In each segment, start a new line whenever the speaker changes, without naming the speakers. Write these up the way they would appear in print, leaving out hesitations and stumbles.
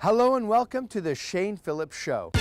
Hello and welcome to the Shane Phillips Show.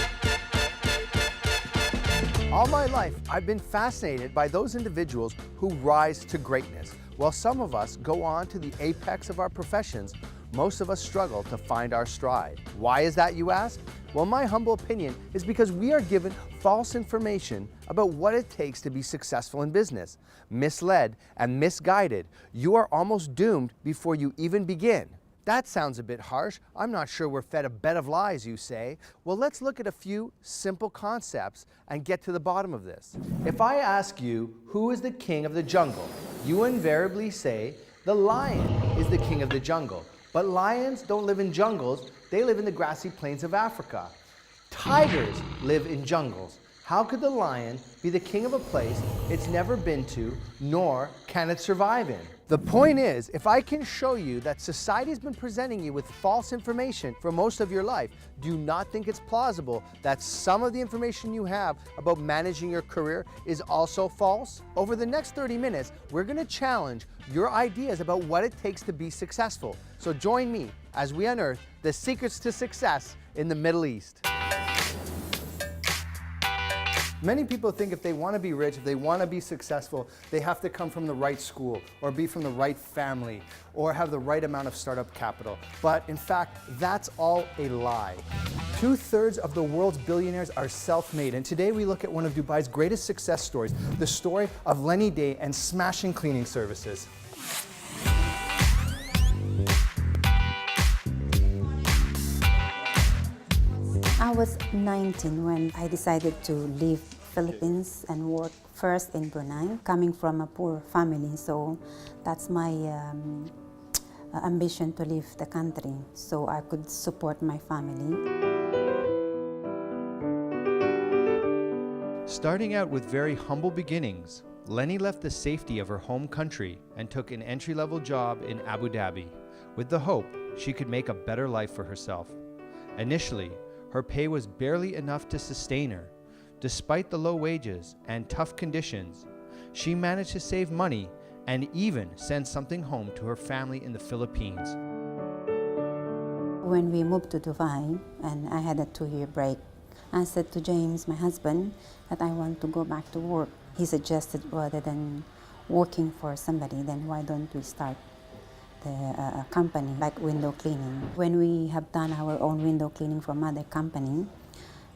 All my life, I've been fascinated by those individuals who rise to greatness. While some of us go on to the apex of our professions, most of us struggle to find our stride. Why is that, you ask? Well, my humble opinion is because we are given false information about what it takes to be successful in business. Misled and misguided, you are almost doomed before you even begin. That sounds a bit harsh. I'm not sure we're fed a bed of lies, you say. Well, let's look at a few simple concepts and get to the bottom of this. If I ask you, who is the king of the jungle? You invariably say, the lion is the king of the jungle. But lions don't live in jungles, they live in the grassy plains of Africa. Tigers live in jungles. How could the lion be the king of a place it's never been to, nor can it survive in? The point is, if I can show you that society has been presenting you with false information for most of your life, do you not think it's plausible that some of the information you have about managing your career is also false? Over the next 30 minutes, we're going to challenge your ideas about what it takes to be successful. So join me as we unearth the secrets to success in the Middle East. Many people think if they want to be rich, if they want to be successful, they have to come from the right school or be from the right family or have the right amount of startup capital. But in fact, that's all a lie. 2/3 of the world's billionaires are self-made, and today we look at one of Dubai's greatest success stories, the story of Lenny Day and smashing cleaning services.
I was 19 when I decided to leave Philippines and work first in Brunei, coming from a poor family. So that's my ambition to leave the country so I could support my family.
Starting out with very humble beginnings, Lenny left the safety of her home country and took an entry-level job in Abu Dhabi with the hope she could make a better life for herself. Initially, her pay was barely enough to sustain her. Despite the low wages and tough conditions, she managed to save money and even send something home to her family in the Philippines.
When we moved to Dubai and I had a 2-year break, I said to James, my husband, that I want to go back to work. He suggested rather than working for somebody, then why don't we start the company, like window cleaning. When we have done our own window cleaning from other company,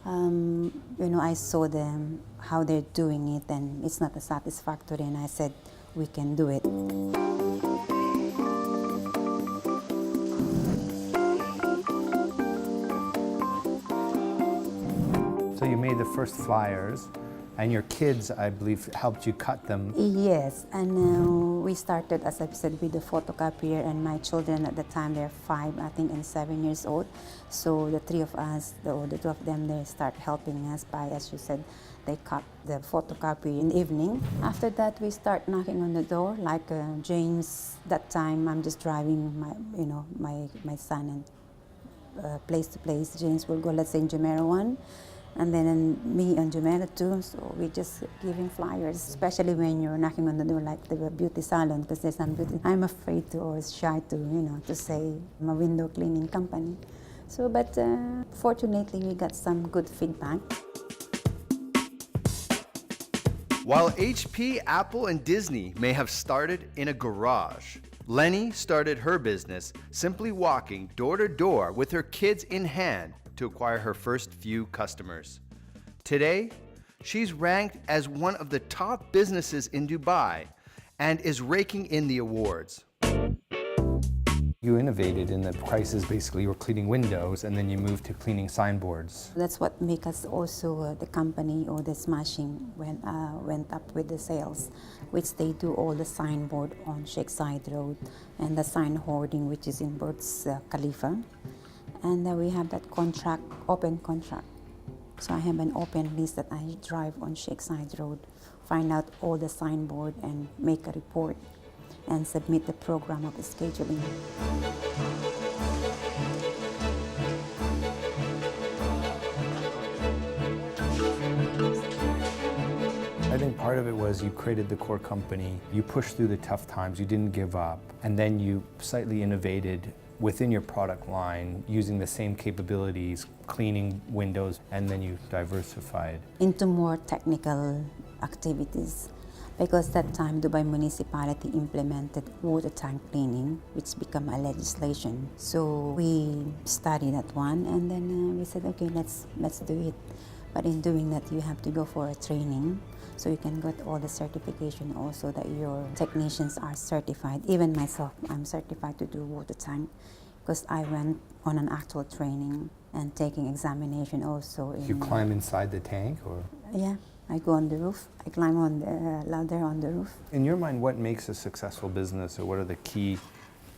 I saw them, how they're doing it, and it's not satisfactory, and I said, we can do it.
So you made the first flyers, and your kids, I believe, helped you cut them.
Yes, and we started, as I've said, with the photocopier, and my children at the time, they're 5, I think, and 7 years old. So the 3 of us, the 2 of them, they start helping us by, as you said, they cut the photocopy in the evening. After that, we start knocking on the door, like James, that time, I'm just driving my son and place to place. James will go, let's say, in Jumeirah 1. And then me on Jumeirah 2, so we just giving flyers, especially when you're knocking on the door like the beauty salon, because there's some beauty. I'm afraid to, or shy to, to say I'm a window cleaning company. So, but fortunately, we got some good feedback.
While HP, Apple, and Disney may have started in a garage, Lenny started her business simply walking door to door with her kids in hand to acquire her first few customers. Today, she's ranked as one of the top businesses in Dubai and is raking in the awards. You innovated in the prices. Basically, you were cleaning windows and then you moved to cleaning signboards.
That's what make us also the company, or the smashing went up with the sales, which they do all the signboard on Sheikh Zayed Road and the sign hoarding, which is in Burj Khalifa. And we have that contract, open contract. So I have an open list that I drive on Sheikh Zayed Road, find out all the signboard and make a report and submit the program of scheduling.
I think part of it was you created the core company, you pushed through the tough times, you didn't give up, and then you slightly innovated within your product line using the same capabilities, cleaning windows, and then you diversified?
Into more technical activities. Because that time Dubai municipality implemented water tank cleaning, which became a legislation. So we studied that one, and then we said, okay, let's do it. But in doing that, you have to go for a training, so you can get all the certification also that your technicians are certified. Even myself, I'm certified to do water tank because I went on an actual training and taking examination also.
You climb inside the tank, or?
Yeah. I go on the roof. I climb on the ladder on the roof.
In your mind, what makes a successful business, or what are the key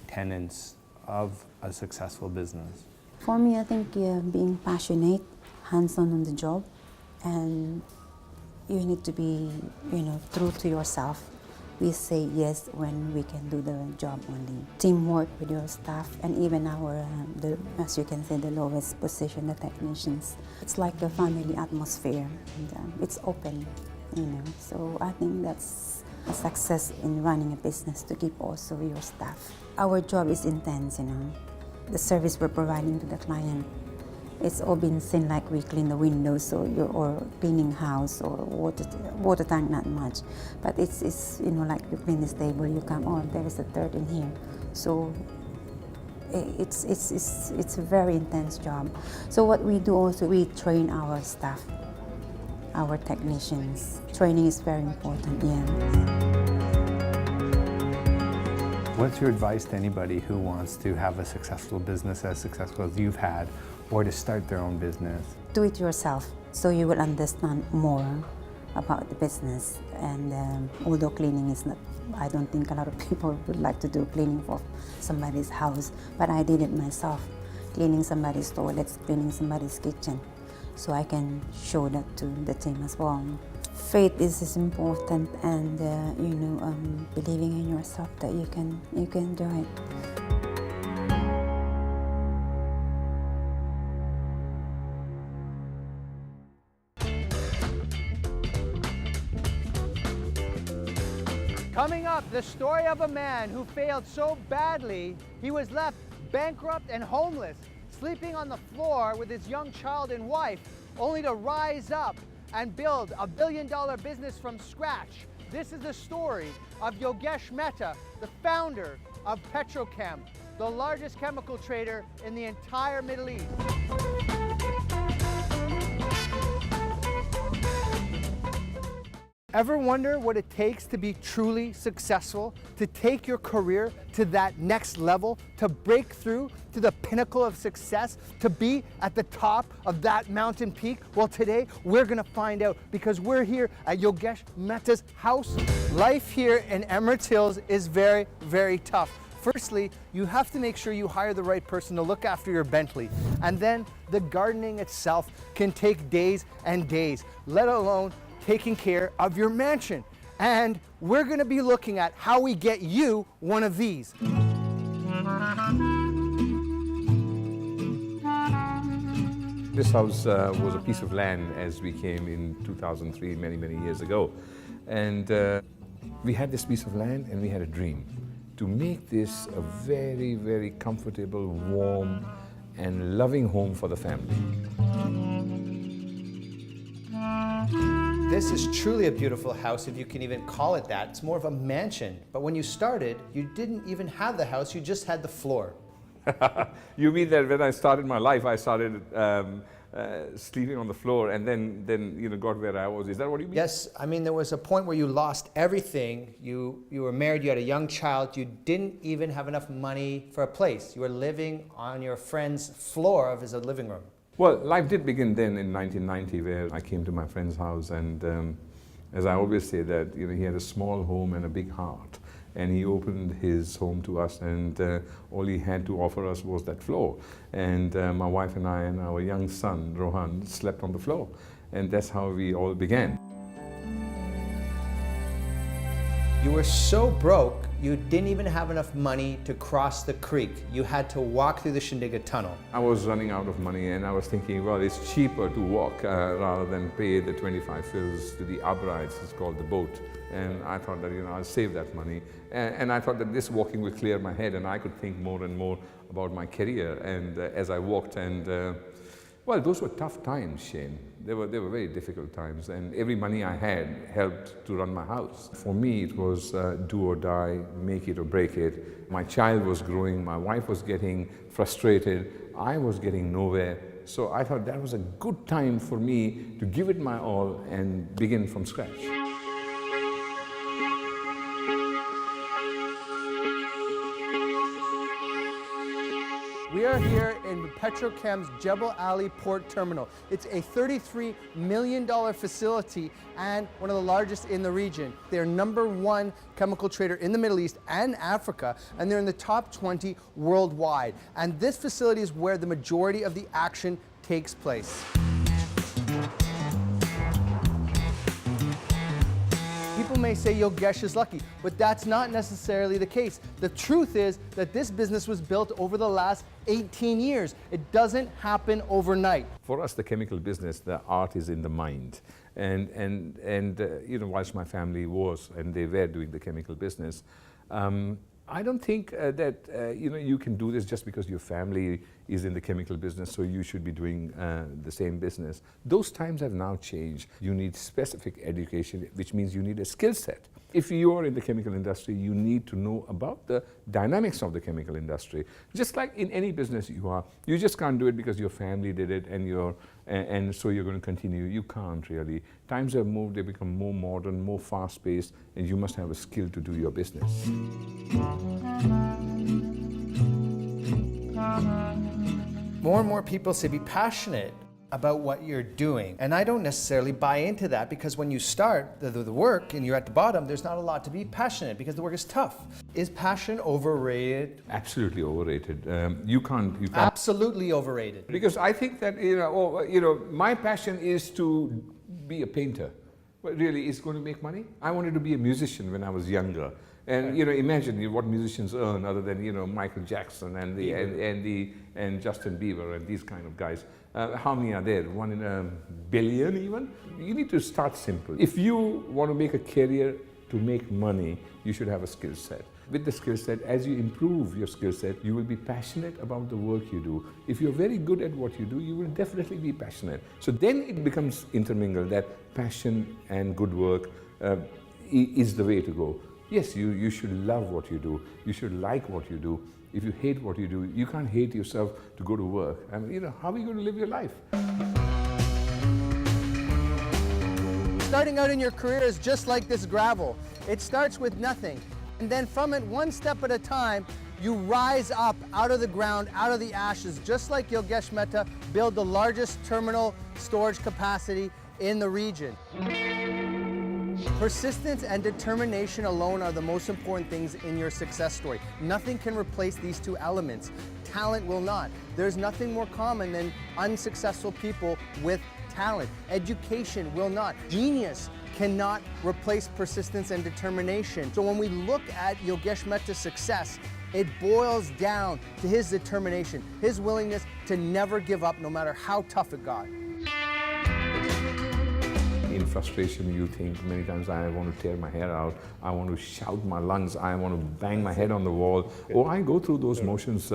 tenets of a successful business?
For me, I think being passionate, hands-on on the job, and you need to be, true to yourself. We say yes when we can do the job only. Teamwork with your staff, and even our, as you can say, the lowest position, the technicians. It's like a family atmosphere, and it's open, So I think that's a success in running a business, to keep also your staff. Our job is intense, The service we're providing to the client, it's all been seen, like we clean the windows or cleaning house or water tank, not much. But it's like you clean this table, you come, oh, there is a dirt in here. So it's a very intense job. So what we do also, we train our staff, our technicians. Training is very important,
What's your advice to anybody who wants to have a successful business as successful as you've had, or to start their own business?
Do it yourself, so you will understand more about the business. And although cleaning is not, I don't think a lot of people would like to do cleaning for somebody's house, but I did it myself, cleaning somebody's toilets, cleaning somebody's kitchen, so I can show that to the team as well. Faith is important, and believing in yourself that you can do it.
Coming up, the story of a man who failed so badly, he was left bankrupt and homeless, sleeping on the floor with his young child and wife, only to rise up and build a billion-dollar business from scratch. This is the story of Yogesh Mehta, the founder of Petrochem, the largest chemical trader in the entire Middle East. Ever wonder what it takes to be truly successful, to take your career to that next level, to break through to the pinnacle of success, to be at the top of that mountain peak? Well, today we're gonna find out, because we're here at Yogesh Mehta's house. Life here in Emirates Hills is very, very tough. Firstly, you have to make sure you hire the right person to look after your Bentley. And then the gardening itself can take days and days, let alone taking care of your mansion. And we're gonna be looking at how we get you one of these.
This house was a piece of land as we came in 2003, many, many years ago. And we had this piece of land, and we had a dream to make this a very, very comfortable, warm, and loving home for the family.
This is truly a beautiful house, if you can even call it that. It's more of a mansion. But when you started, you didn't even have the house, you just had the floor.
You mean that when I started my life, I started sleeping on the floor, and then got where I was? Is that what you mean?
Yes, I mean, there was a point where you lost everything. You were married, you had a young child, you didn't even have enough money for a place. You were living on your friend's floor of his living room.
Well, life did begin then in 1990, where I came to my friend's house, and as I always say that, he had a small home and a big heart, and he opened his home to us, and all he had to offer us was that floor. And my wife and I and our young son, Rohan, slept on the floor, and that's how we all began.
You were so broke, you didn't even have enough money to cross the creek. You had to walk through the Shindiga Tunnel.
I was running out of money and I was thinking, well, it's cheaper to walk rather than pay the 25 fils to the Abrites, it's called the boat. And I thought that, I'll save that money. And I thought that this walking would clear my head and I could think more and more about my career. And as I walked well, those were tough times, Shane. They were very difficult times, and every money I had helped to run my house. For me, it was do or die, make it or break it. My child was growing, my wife was getting frustrated, I was getting nowhere. So I thought that was a good time for me to give it my all and begin from scratch.
We are here in Petrochem's Jebel Ali Port Terminal. It's a $33 million facility and one of the largest in the region. They're #1 chemical trader in the Middle East and Africa, and they're in the top 20 worldwide. And this facility is where the majority of the action takes place. People may say Yogesh is lucky, but that's not necessarily the case. The truth is that this business was built over the last 18 years. It doesn't happen overnight.
For us, the chemical business, the art is in the mind. And whilst my family was, and they were doing the chemical business, I don't think that you can do this just because your family is in the chemical business, so you should be doing the same business. Those times have now changed. You need specific education, which means you need a skill set. If you are in the chemical industry, you need to know about the dynamics of the chemical industry. Just like in any business you just can't do it because your family did it and so you're going to continue. You can't really. Times have moved, they become more modern, more fast-paced, and you must have a skill to do your business.
More and more people say be passionate about what you're doing. And I don't necessarily buy into that, because when you start the work and you're at the bottom, there's not a lot to be passionate because the work is tough. Is passion overrated?
Absolutely overrated. You can't.
Absolutely overrated.
Because I think that, my passion is to be a painter. But really, it's going to make money. I wanted to be a musician when I was younger. And imagine what musicians earn other than Michael Jackson and Justin Bieber and these kind of guys. How many are there? 1 in a billion even? You need to start simple. If you want to make a career to make money, you should have a skill set. With the skill set, as you improve your skill set, you will be passionate about the work you do. If you're very good at what you do, you will definitely be passionate. So then it becomes intermingled, that passion and good work is the way to go. Yes, you should love what you do. You should like what you do. If you hate what you do, you can't hate yourself to go to work. I mean, how are you going to live your life?
Starting out in your career is just like this gravel. It starts with nothing. And then from it, one step at a time, you rise up out of the ground, out of the ashes, just like Yogesh Mehta built the largest terminal storage capacity in the region. Persistence and determination alone are the most important things in your success story. Nothing can replace these two elements. Talent will not. There's nothing more common than unsuccessful people with talent. Education will not. Genius cannot replace persistence and determination. So when we look at Yogesh Mehta's success, it boils down to his determination, his willingness to never give up no matter how tough it got.
In frustration, you think many times, I want to tear my hair out, I want to shout my lungs, I want to bang my head on the wall. I go through those motions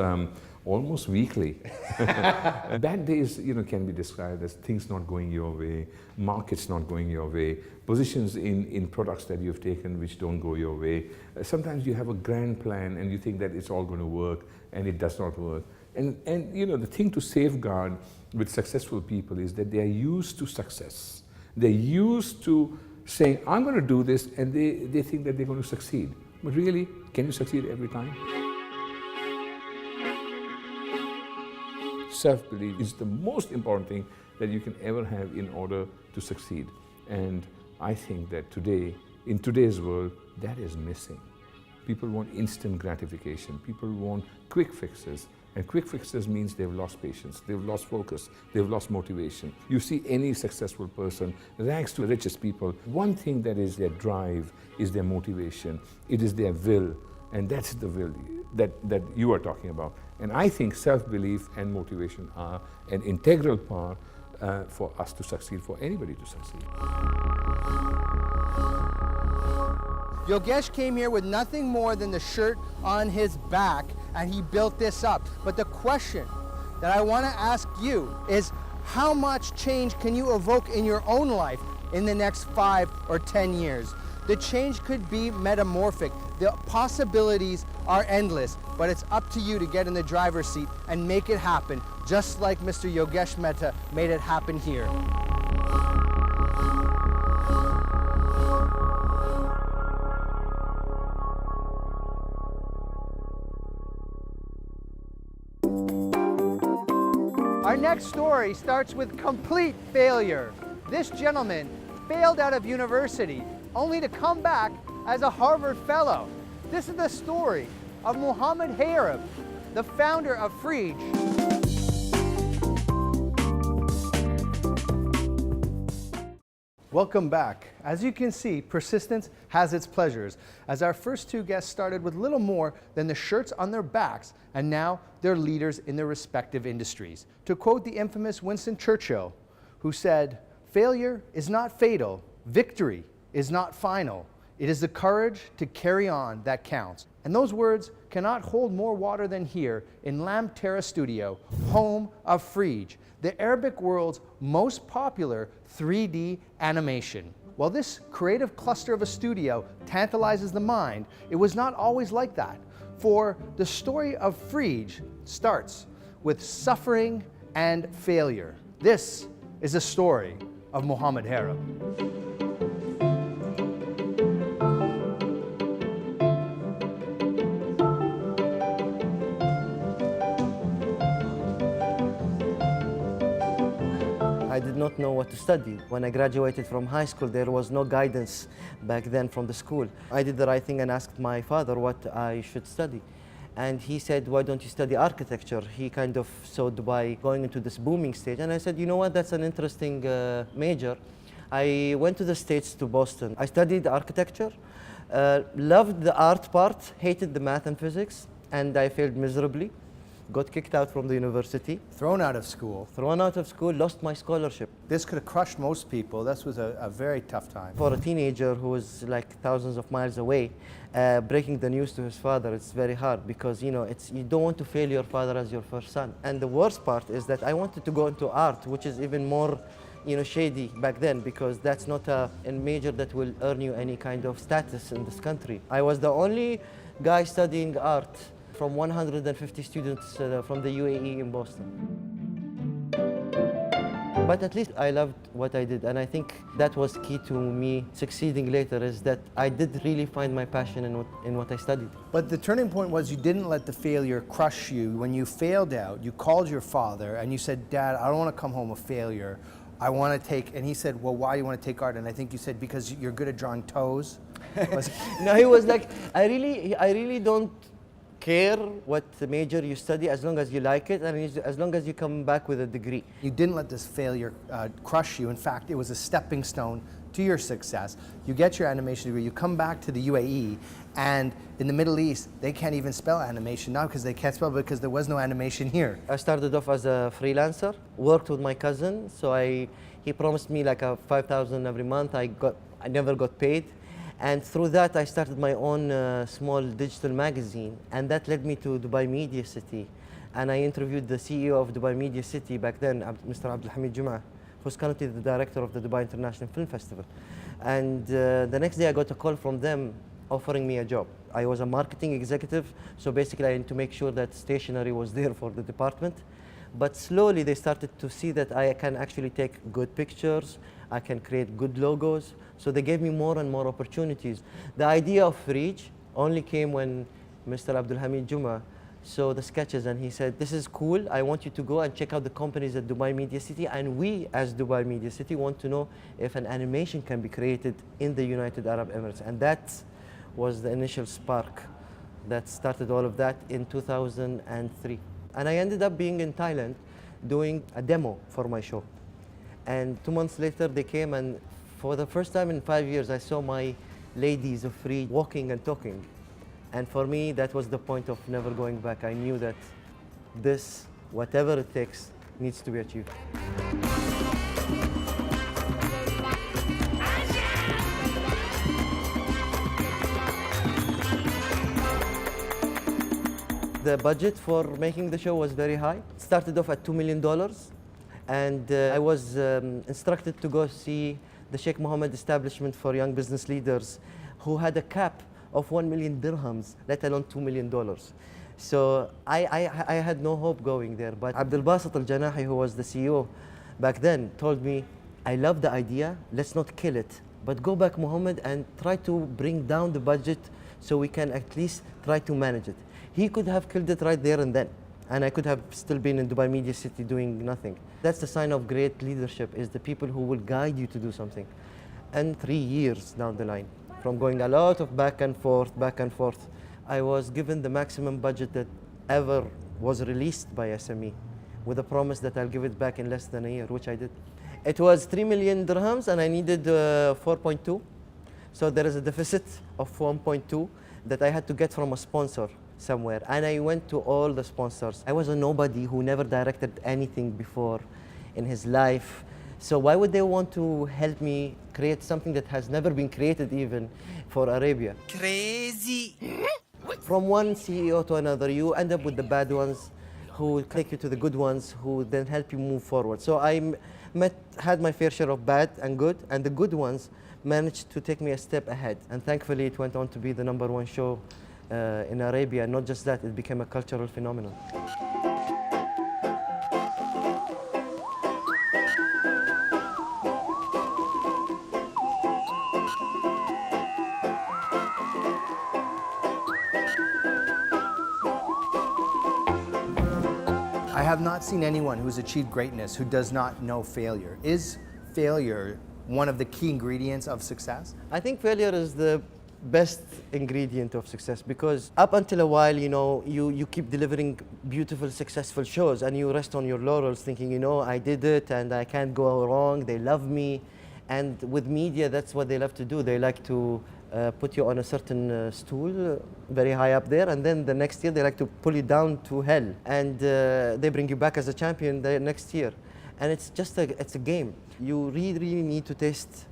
almost weekly. Bad days, can be described as things not going your way, markets not going your way, positions in products that you've taken which don't go your way. Sometimes you have a grand plan and you think that it's all going to work and it does not work. And the thing to safeguard with successful people is that they are used to success. They're used to saying, I'm going to do this, and they think that they're going to succeed. But really, can you succeed every time? Self-belief is the most important thing that you can ever have in order to succeed. And I think that today, in today's world, that is missing. People want instant gratification. People want quick fixes. And quick fixes means they've lost patience, they've lost focus, they've lost motivation. You see any successful person, rags to richest people, one thing that is their drive is their motivation, it is their will, and that's the will that you are talking about. And I think self-belief and motivation are an integral part for us to succeed, for anybody to succeed.
Yogesh came here with nothing more than the shirt on his back, and he built this up. But the question that I want to ask you is, how much change can you evoke in your own life in the next 5 or 10 years? The change could be metamorphic. The possibilities are endless, but it's up to you to get in the driver's seat and make it happen, just like Mr. Yogesh Mehta made it happen here. Our next story starts with complete failure. This gentleman failed out of university only to come back as a Harvard Fellow. This is the story of Mohammed Harib, the founder of Freege. Welcome back. As you can see, persistence has its pleasures, as our first two guests started with little more than the shirts on their backs, and now they're leaders in their respective industries. To quote the infamous Winston Churchill, who said, "Failure is not fatal, victory is not final. It is the courage to carry on that counts." And those words cannot hold more water than here in Lam Terra Studio, home of Freege, the Arabic world's most popular 3D animation. While this creative cluster of a studio tantalizes the mind, it was not always like that. For the story of Freege starts with suffering and failure. This is the story of Mohammed Harib.
I did not know what to study. When I graduated from high school, there was no guidance back then from the school. I did the right thing and asked my father what I should study. And he said, "Why don't you study architecture?" He kind of saw Dubai going into this booming stage. And I said, "You know what, that's an interesting major." I went to the States, to Boston. I studied architecture, loved the art part, hated the math and physics, and I failed miserably. Got kicked out from the university.
Thrown out of school.
Thrown out of school, lost my scholarship.
This could have crushed most people. This was a very tough time.
For a teenager who was like thousands of miles away, breaking the news to his father, it's very hard because you don't want to fail your father as your first son. And the worst part is that I wanted to go into art, which is even more shady back then, because that's not a major that will earn you any kind of status in this country. I was the only guy studying art from 150 students from the UAE in Boston. But at least I loved what I did, and I think that was key to me succeeding later, is that I did really find my passion in what I studied.
But the turning point was you didn't let the failure crush you. When you failed out, you called your father and you said, "Dad, I don't want to come home a failure. I want to take," and he said, "Well, why do you want to take art?" And I think you said, "Because you're good at drawing toes."
No, he was like, I really don't care what major you study as long as you like it and as long as you come back with a degree.
You didn't let this failure crush you. In fact, it was a stepping stone to your success. You get your animation degree, you come back to the UAE, and in the Middle East, they can't even spell animation, not because they can't spell, but because there was no animation here.
I started off as a freelancer, worked with my cousin, so he promised me like a $5,000 every month. I never got paid. And through that, I started my own small digital magazine, and that led me to Dubai Media City. And I interviewed the CEO of Dubai Media City back then, Mr. Abdul Hamid Jum'ah, who's currently the director of the Dubai International Film Festival. And the next day, I got a call from them offering me a job. I was a marketing executive, so basically I had to make sure that stationery was there for the department. But slowly, they started to see that I can actually take good pictures, I can create good logos. So they gave me more and more opportunities. The idea of Freege only came when Mr. Abdul Hamid Jum'ah saw the sketches and he said, "This is cool, I want you to go and check out the companies at Dubai Media City, and we as Dubai Media City want to know if an animation can be created in the United Arab Emirates." And that was the initial spark that started all of that in 2003. And I ended up being in Thailand doing a demo for my show. And 2 months later, they came, and for the first time in 5 years, I saw my ladies of free walking and talking. And for me, that was the point of never going back. I knew that this, whatever it takes, needs to be achieved. The budget for making the show was very high. It started off at $2 million, and I was instructed to go see the Sheikh Mohammed Establishment for Young Business Leaders, who had a cap of 1 million dirhams, let alone $2 million. So I had no hope going there, but Abdul Basit Al-Janahi, who was the CEO back then, told me, I love the idea, let's not kill it, but go back, Mohammed, and try to bring down the budget so we can at least try to manage it. He could have killed it right there and then, and I could have still been in Dubai Media City doing nothing. That's the sign of great leadership, is the people who will guide you to do something. And 3 years down the line, from going a lot of back and forth, I was given the maximum budget that ever was released by SME, with a promise that I'll give it back in less than a year, which I did. It was 3 million dirhams, and I needed 4.2. So there is a deficit of 1.2 that I had to get from a sponsor somewhere. And I went to all the sponsors. I was a nobody who never directed anything before in his life. So why would they want to help me create something that has never been created even for Arabia? Crazy! From one CEO to another, you end up with the bad ones who take you to the good ones who then help you move forward. So I had my fair share of bad and good, and the good ones managed to take me a step ahead. And thankfully it went on to be the #1 show in Arabia. And not just that, it became a cultural phenomenon.
I have not seen anyone who's achieved greatness who does not know failure. Is failure one of the key ingredients of success?
I think failure is the best ingredient of success, because up until a while, you keep delivering beautiful, successful shows, and you rest on your laurels thinking, I did it and I can't go wrong, they love me. And with media, that's what they love to do. They like to put you on a certain stool very high up there, and then the next year they like to pull you down to hell, and they bring you back as a champion the next year. And it's just it's a game. You really need to taste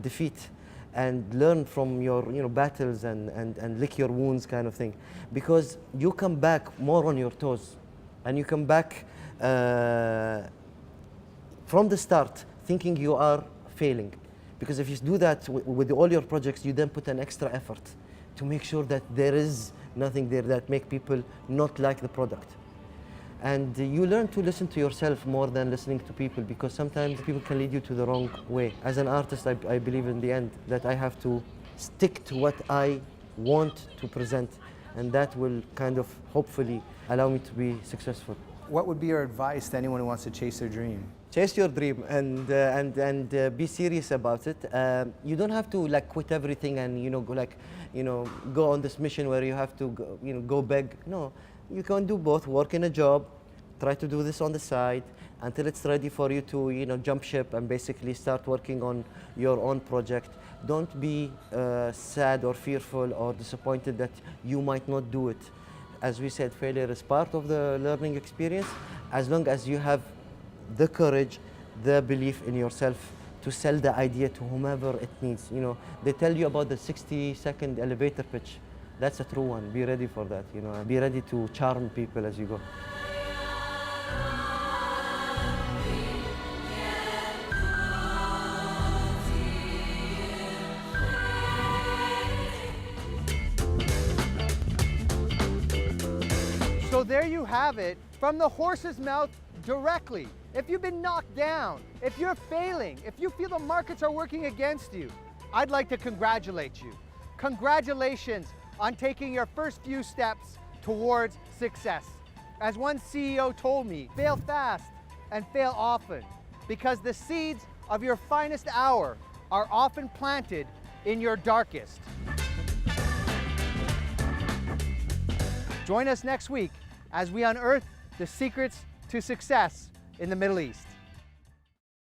defeat and learn from your battles and lick your wounds, kind of thing, because you come back more on your toes, and you come back from the start thinking you are failing. Because if you do that with all your projects, you then put an extra effort to make sure that there is nothing there that make people not like the product. And you learn to listen to yourself more than listening to people, because sometimes people can lead you to the wrong way. As an artist, I believe in the end that I have to stick to what I want to present, and that will kind of hopefully allow me to be successful.
What would be your advice to anyone who wants to chase their dream?
Chase your dream and be serious about it. You don't have to quit everything and go on this mission where you have to go beg. No, you can do both. Work in a job, try to do this on the side until it's ready for you to jump ship and basically start working on your own project. Don't be sad or fearful or disappointed that you might not do it. As we said, failure is part of the learning experience, as long as you have the courage, the belief in yourself to sell the idea to whomever it needs. They tell you about the 60-second elevator pitch. That's a true one. Be ready for that. Be ready to charm people as you go.
So there you have it, from the horse's mouth directly. If you've been knocked down, if you're failing, if you feel the markets are working against you, I'd like to congratulate you. Congratulations on taking your first few steps towards success. As one CEO told me, fail fast and fail often, because the seeds of your finest hour are often planted in your darkest. Join us next week as we unearth the secrets to success in the Middle East.